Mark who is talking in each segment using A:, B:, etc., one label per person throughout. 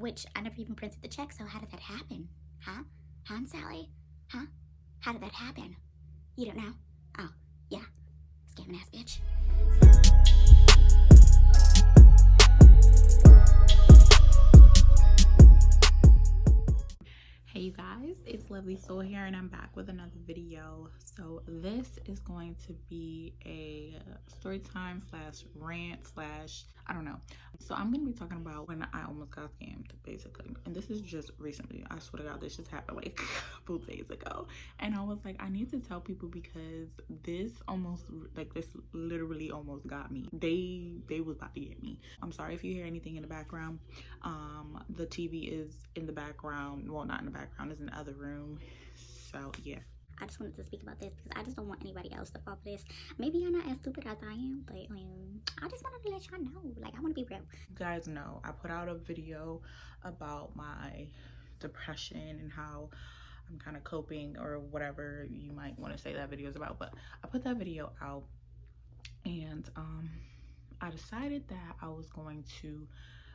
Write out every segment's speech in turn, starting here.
A: which I never even printed the check. So how did that happen? Huh? Huh, Sally? Huh? How did that happen? You don't know? Oh, yeah. Scamming ass bitch.
B: Hey you guys, it's Lovely Soul here and I'm back with another video. So this is going to be a story time slash rant slash I don't know. So I'm going to be talking about when I almost got scammed basically, and this is just recently. I swear to God, this just happened like a couple days ago, and I was like, I need to tell people because this literally almost got me. They was about to get me. I'm sorry if you hear anything in the background. The TV is in the background. Well, not in the background, it's in the other room. So yeah,
A: I just wanted to speak about this because I just don't want anybody else to fall for this. Maybe you're not as stupid as I am, but I just wanted to let y'all know. Like, I want to be real.
B: You guys know I put out a video about my depression and how I'm kind of coping, or whatever you might want to say that video is about. But I put that video out, and I decided that I was going to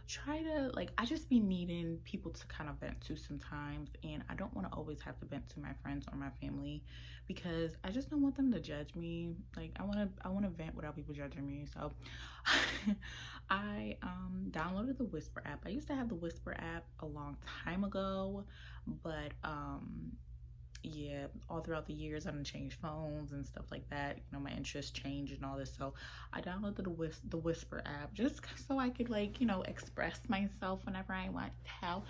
B: try to, like, I just be needing people to kind of vent to sometimes, and I don't want to always have to vent to my friends or my family because I just don't want them to judge me. Like, I want to vent without people judging me. So I downloaded the Whisper app. I used to have the Whisper app a long time ago, but yeah, all throughout the years I done changed phones and stuff like that. You know, my interests changed and all this, so I downloaded the Whisper app just so I could, like, you know, express myself whenever I want to.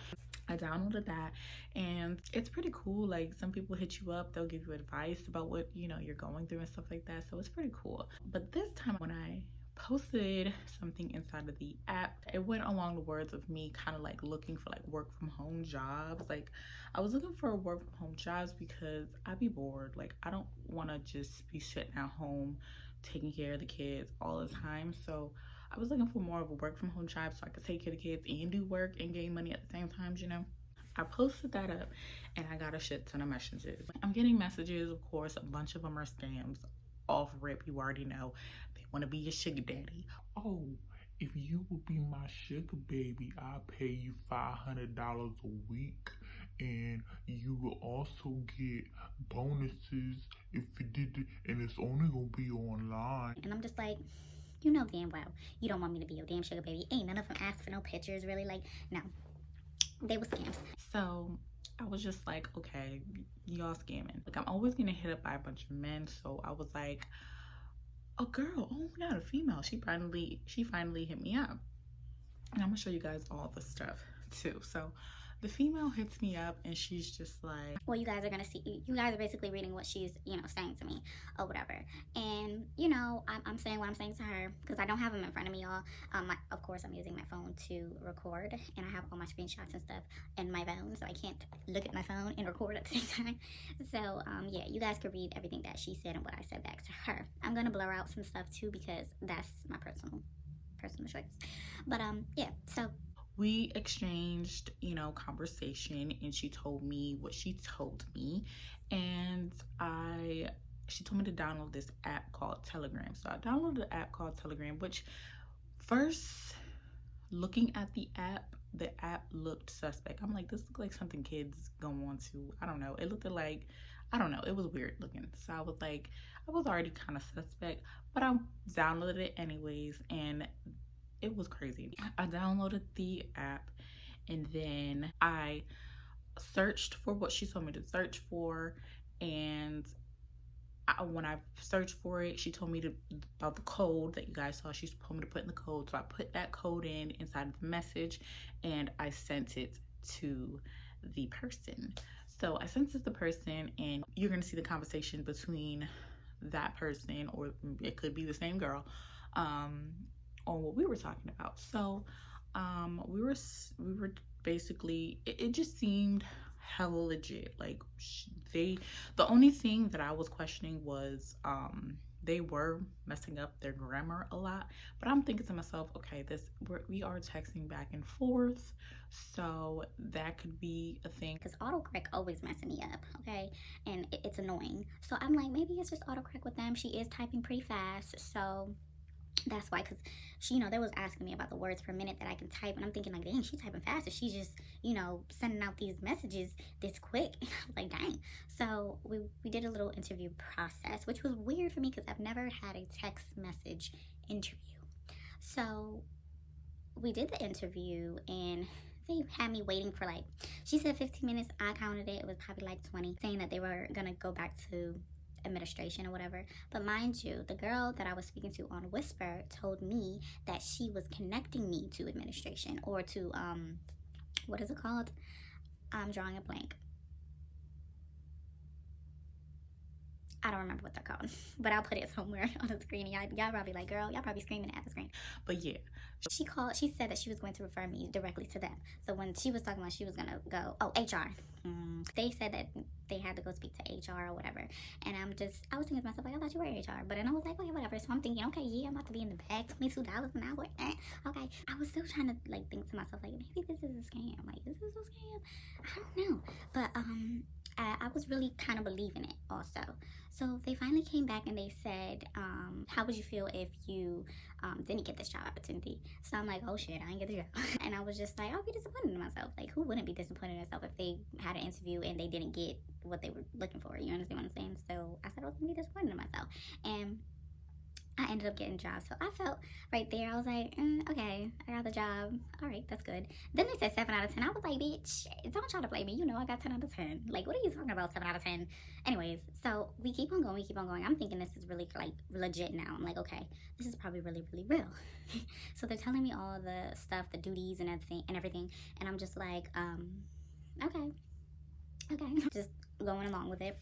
B: I downloaded that and it's pretty cool. Like, some people hit you up, they'll give you advice about what, you know, you're going through and stuff like that, so it's pretty cool. But this time when I posted something inside of the app, it went along the words of me kind of like looking for like work from home jobs. Like, I was looking for work from home jobs because I'd be bored. Like, I don't want to just be sitting at home taking care of the kids all the time. So I was looking for more of a work from home job so I could take care of the kids and do work and gain money at the same time, you know. I posted that up and I got a shit ton of messages. I'm getting messages, of course, a bunch of them are scams. Off rip, you already know. They want to be your sugar daddy.
C: Oh, if you would be my sugar baby, I'll pay you $500 a week, and you will also get bonuses if you did it, and it's only gonna be online.
A: And I'm just like, you know damn well you don't want me to be your damn sugar baby. Ain't none of them asked for no pictures, really. Like, no, they were scams.
B: So I was just like, okay, y'all scamming. Like, I'm always gonna hit up by a bunch of men, so I was like, a girl, oh my God, a female, she finally hit me up, and I'm gonna show you guys all the stuff too. So the female hits me up and she's just like,
A: well, you guys are gonna see, you guys are basically reading what she's, you know, saying to me or whatever. And, you know, I'm saying what I'm saying to her because I don't have them in front of me, y'all. Of course, I'm using my phone to record, and I have all my screenshots and stuff in my phone, so I can't look at my phone and record at the same time. So yeah, you guys could read everything that she said and what I said back to her. I'm gonna blur out some stuff too because that's my personal choice. But yeah, so
B: we exchanged, you know, conversation, and she told me what she told me, and she told me to download this app called Telegram. So I downloaded the app called Telegram, which, first looking at the app looked suspect. I'm like, this looks like something kids go on to. I don't know. It looked like, I don't know. It was weird looking. So I was like, I was already kind of suspect, but I downloaded it anyways, and it was crazy. I downloaded the app and then I searched for what she told me to search for, and when I searched for it, she told me about the code that you guys saw. She told me to put in the code, so I put that code inside of the message and I sent it to the person. So I sent it to the person, and you're gonna see the conversation between that person, or it could be the same girl, on what we were talking about. So we were basically, it just seemed hella legit. Like, the only thing that I was questioning was they were messing up their grammar a lot, but I'm thinking to myself, okay, we are texting back and forth, so that could be a thing,
A: because autocorrect always messing me up, okay, and it's annoying. So I'm like, maybe it's just autocorrect with them. She is typing pretty fast, so That's why, because she, they was asking me about the words per minute that I can type, and I'm thinking like, dang, she's typing fast, if she's just, sending out these messages this quick. I was like, dang. So we did a little interview process, which was weird for me because I've never had a text message interview. So we did the interview, and they had me waiting for like, she said 15 minutes. I counted it. It was probably like 20, saying that they were gonna go back to administration or whatever. But mind you, the girl that I was speaking to on Whisper told me that she was connecting me to administration, or to what is it called? I'm drawing a blank. I don't remember what they're called, but I'll put it somewhere on the screen. Y'all probably like, girl, y'all probably screaming at the screen.
B: But yeah,
A: she said that she was going to refer me directly to them. So when she was talking about she was gonna go, HR, they said that they had to go speak to HR or whatever. And I was thinking to myself, like, I thought you were HR. But then I was like, okay, whatever. So I'm thinking, okay, yeah, I'm about to be in the bag, $22 an hour. Okay. I was still trying to like think to myself, like, maybe this is a scam. Like, is this a scam? I don't know. But I was really kind of believing it also. So they finally came back and they said, how would you feel if you didn't get this job opportunity? So I'm like, oh shit, I didn't get the job. And I was just like, I'll be disappointed in myself. Like, who wouldn't be disappointed in themselves if they had an interview and they didn't get what they were looking for? You understand what I'm saying? So I said I was gonna be disappointed in myself. And I ended up getting a job. So I felt right there, I was like, okay, I got the job. All right, that's good. Then they said 7 out of 10. I was like, bitch, don't try to play me. I got 10 out of 10. Like, what are you talking about, 7 out of 10? Anyways, so we keep on going. I'm thinking this is really, like, legit now. I'm like, okay, this is probably really, really real. So they're telling me all the stuff, the duties and everything. And I'm just like, okay. Just going along with it.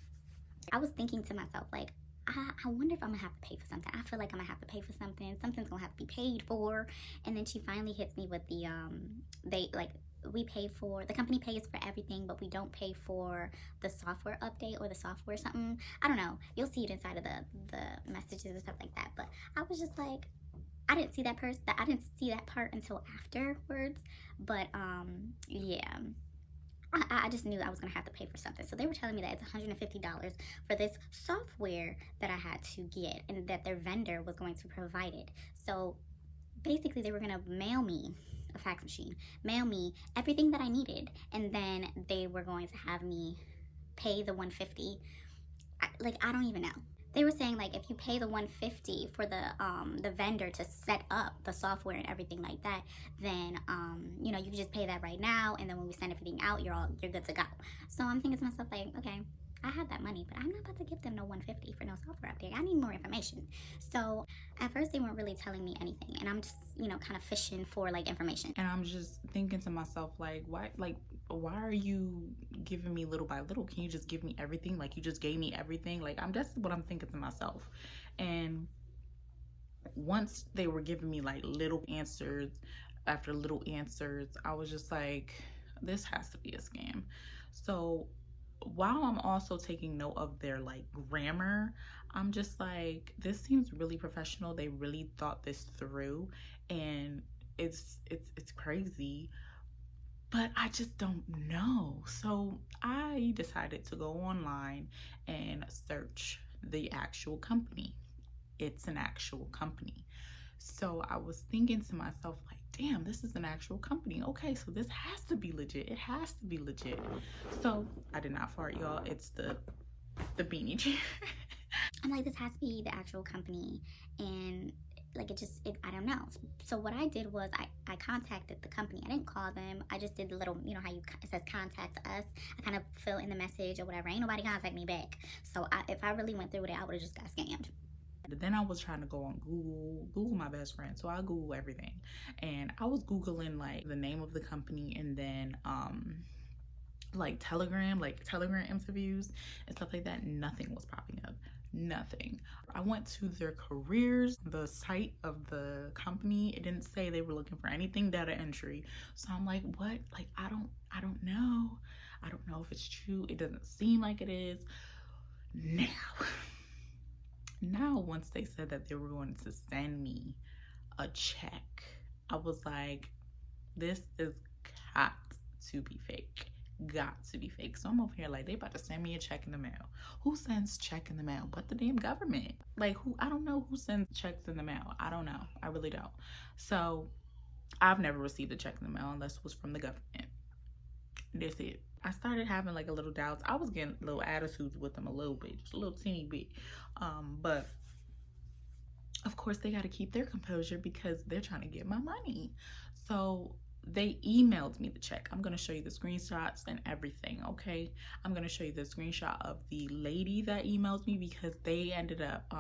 A: I was thinking to myself, like, I wonder if I'm gonna have to pay for something. I feel like I'm gonna have to pay for something. Something's gonna have to be paid for. And then she finally hits me with the the company pays for everything, but we don't pay for the software update or the software something. I don't know. You'll see it inside of the messages and stuff like that. But I was just like, I didn't see that part until afterwards. But yeah. I just knew I was going to have to pay for something. So they were telling me that it's $150 for this software that I had to get, and that their vendor was going to provide it. So basically they were going to mail me a fax machine, mail me everything that I needed, and then they were going to have me pay the $150. I don't even know. They were saying, like, if you pay the $150 for the vendor to set up the software and everything like that, then you can just pay that right now, and then when we send everything out, you're good to go. So I'm thinking to myself, like, okay, I have that money, but I'm not about to give them no $150 for no software update. I need more information. So at first they weren't really telling me anything, and I'm just kind of fishing for like information.
B: And I'm just thinking to myself, like, why are you giving me little by little? Can you just give me everything? Like, you just gave me everything. Like, that's what I'm thinking to myself. And once they were giving me like little answers after little answers, I was just like, this has to be a scam. So while I'm also taking note of their like grammar, I'm just like, this seems really professional. They really thought this through, and it's crazy, but I just don't know. So I decided to go online and search the actual company. It's an actual company. So I was thinking to myself, like, damn, this is an actual company. Okay, so this has to be legit. It has to be legit. So I did not fart, y'all. It's the beanie chair.
A: I'm like, this has to be the actual company. And like, I don't know. So what I did was I contacted the company. I didn't call them. I just did the little, how it says contact us. I kind of fill in the message or whatever. Ain't nobody contact me back. So if I really went through with it, I would have just got scammed.
B: Then I was trying to go on Google my best friend. So I Google everything. And I was Googling like the name of the company, and then like Telegram interviews and stuff like that. Nothing was popping up. Nothing. I went to their careers, the site of the company. It didn't say they were looking for anything data entry. So I'm like, what? Like, I don't know. I don't know if it's true. It doesn't seem like it is. Now, once they said that they were going to send me a check, I was like, this is got to be fake. got to be fake. So I'm over here like, they about to send me a check in the mail. Who sends check in the mail but the damn government? Like, who? I don't know who sends checks in the mail. I don't know. I really don't. So I've never received a check in the mail unless it was from the government. That's it. I started having like a little doubts. I was getting little attitudes with them a little bit, just a little teeny bit. But of course they got to keep their composure because they're trying to get my money. So they emailed me the check. I'm going to show you the screenshots and everything, okay? I'm going to show you the screenshot of the lady that emailed me because they ended up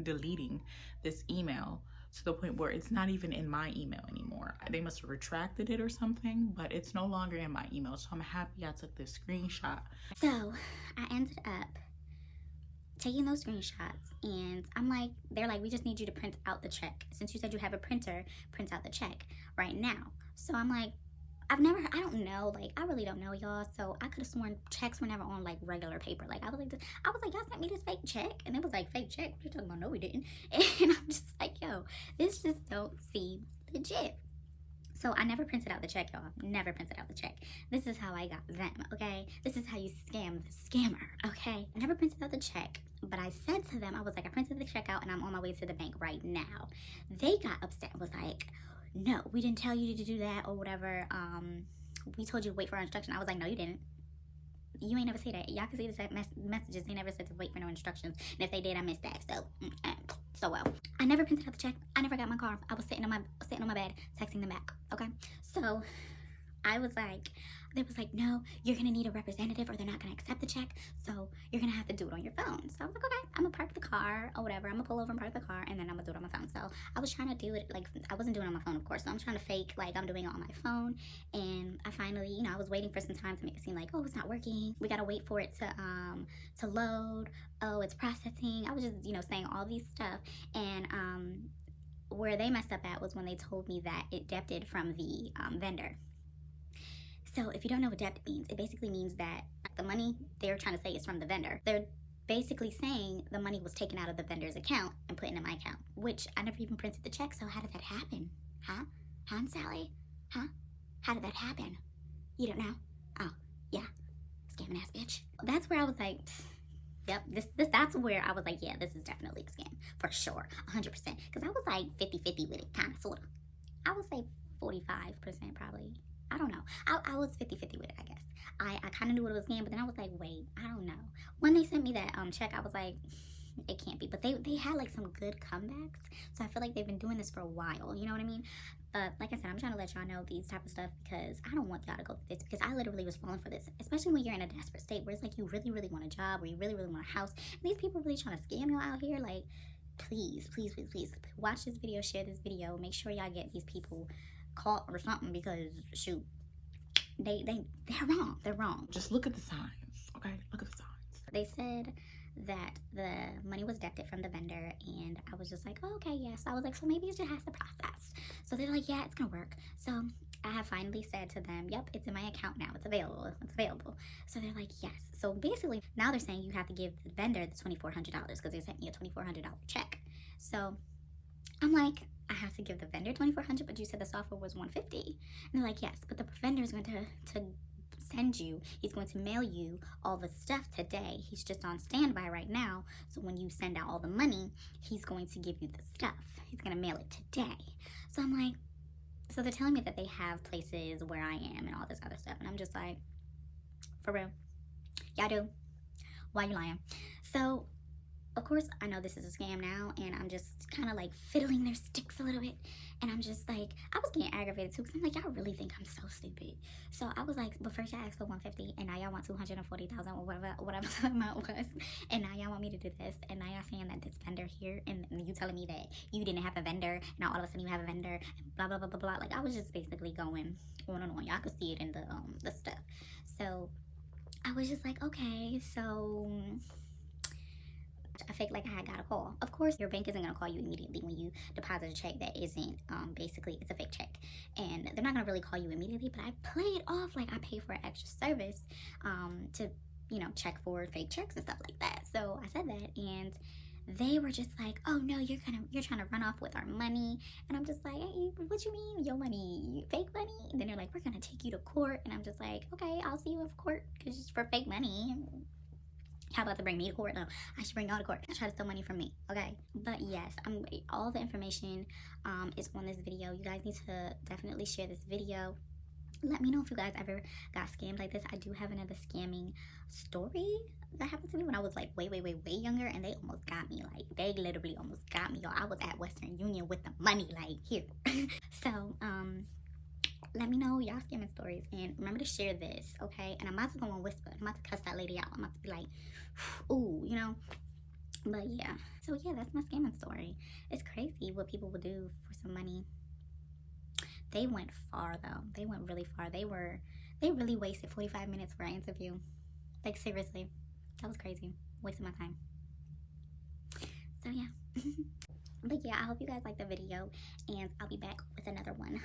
B: deleting this email to the point where it's not even in my email anymore. They must have retracted it or something, but it's no longer in my email. So I'm happy I took this screenshot.
A: So I ended up taking those screenshots, and I'm like, they're like, we just need you to print out the check. Since you said you have a printer, print out the check right now. So I'm like, I don't know, like, I really don't know, y'all. So I could have sworn checks were never on like regular paper. Like, I was like, y'all sent me this fake check, and it was like, fake check? What you talking about? No, we didn't. And I'm just like, yo, this just don't seem legit. So I never printed out the check, y'all. Never printed out the check. This is how I got them, okay? This is how you scam the scammer, okay? I never printed out the check, but I said to them, I was like, I printed the check out and I'm on my way to the bank right now. They got upset and was like, no, we didn't tell you to do that or whatever. We told you to wait for our instruction. I was like, no, you didn't. You ain't never say that. Y'all can see the messages. They never said to wait for no instructions. And if they did, I missed that. So well. I never printed out the check. I never got my car. I was sitting on my bed, texting them back. Okay. So I was like, they was like, no, you're gonna need a representative or they're not gonna accept the check. So you're gonna have to do it on your phone. So I was like, okay, I'm gonna park the car or whatever. I'm gonna pull over and park the car and then I'm gonna do it on my phone. So I was trying to do it, like, I wasn't doing it on my phone, of course. So I'm trying to fake like I'm doing it on my phone. And I finally, I was waiting for some time to make it seem like, oh, it's not working. We gotta wait for it to load. Oh, it's processing. I was just, saying all these stuff. And where they messed up at was when they told me that it debted from the vendor. So if you don't know what debt means, it basically means that the money they're trying to say is from the vendor. They're basically saying the money was taken out of the vendor's account and put into my account, which I never even printed the check. So how did that happen? Huh, Sally? Huh? How did that happen? You don't know? Oh, yeah. Scamming ass bitch. That's where I was like, yep, that's where I was like, yeah, this is definitely a scam. For sure. 100%. Because I was like 50-50 with it, kind of, sort of. I would say 45% probably. I don't know. I was 50-50 with it, I guess. I kind of knew what it was scam, but then I was like, wait, I don't know. When they sent me that check, I was like, it can't be. But they had like some good comebacks. So I feel like they've been doing this for a while. You know what I mean? But like I said, I'm trying to let y'all know these type of stuff because I don't want y'all to go through this because I literally was falling for this. Especially when you're in a desperate state where it's like you really, really want a job or you really, really want a house. And these people really trying to scam y'all out here. Like, please, please, please, please watch this video, share this video. Make sure y'all get these people caught or something because shoot, they're wrong. They're wrong.
B: Just look at the signs, okay? Look at the signs.
A: They said that the money was debited from the vendor, and I was just like, oh, okay, yes. I was like, so maybe it just has to process. So they're like, yeah, it's gonna work. So I have finally said to them, yep, it's in my account now. It's available. It's available. So they're like, yes. So basically, now they're saying you have to give the vendor the $2,400 because they sent me a $2,400 check. So I'm like, I have to give the vendor $2,400, but you said the software was $150. And they're like, yes, but the vendor is going to send you, he's going to mail you all the stuff today. He's just on standby right now. So when you send out all the money, he's going to give you the stuff. He's going to mail it today. So I'm like, so they're telling me that they have places where I am and all this other stuff. And I'm just like, for real? Y'all do? Why you lying? So of course, I know this is a scam now, and I'm just kind of like fiddling their sticks a little bit. And I'm just like, I was getting aggravated too, because I'm like, y'all really think I'm so stupid. So I was like, but first y'all asked for $150, and now y'all want $240,000 or whatever the amount was. And now y'all want me to do this, and now y'all saying that this vendor here, and you telling me that you didn't have a vendor, and now all of a sudden you have a vendor, and blah, blah, blah, blah, blah. Like, I was just basically going on and on. Y'all could see it in the stuff. So I was just like, okay, so I fake like I got a call. Of course, your bank isn't going to call you immediately when you deposit a check that isn't, basically, it's a fake check. And they're not going to really call you immediately, but I play it off like I pay for an extra service to, check for fake checks and stuff like that. So I said that, and they were just like, oh no, you're trying to run off with our money. And I'm just like, hey, what you mean your money? Fake money? And then they're like, we're gonna take you to court. And I'm just like, okay, I'll see you in court, because it's for fake money. How about to bring me to court? No, I should bring y'all to court. Try to steal money from me, okay? But yes, all the information is on this video. You guys need to definitely share this video. Let me know if you guys ever got scammed like this. I do have another scamming story that happened to me when I was like way younger, and they almost got me. Like, they literally almost got me, y'all. I was at Western Union with the money, like, here. So let me know y'all scamming stories, and remember to share this, okay? And I'm about to go and whisper. I'm about to cuss that lady out. I'm about to be like, ooh, you know. But yeah, so yeah, that's my scamming story. It's crazy what people will do for some money. They went far though. They went really far. They really wasted 45 minutes for an interview. Like, seriously, that was crazy. Wasting my time. So yeah. But yeah, I hope you guys liked the video, and I'll be back with another one.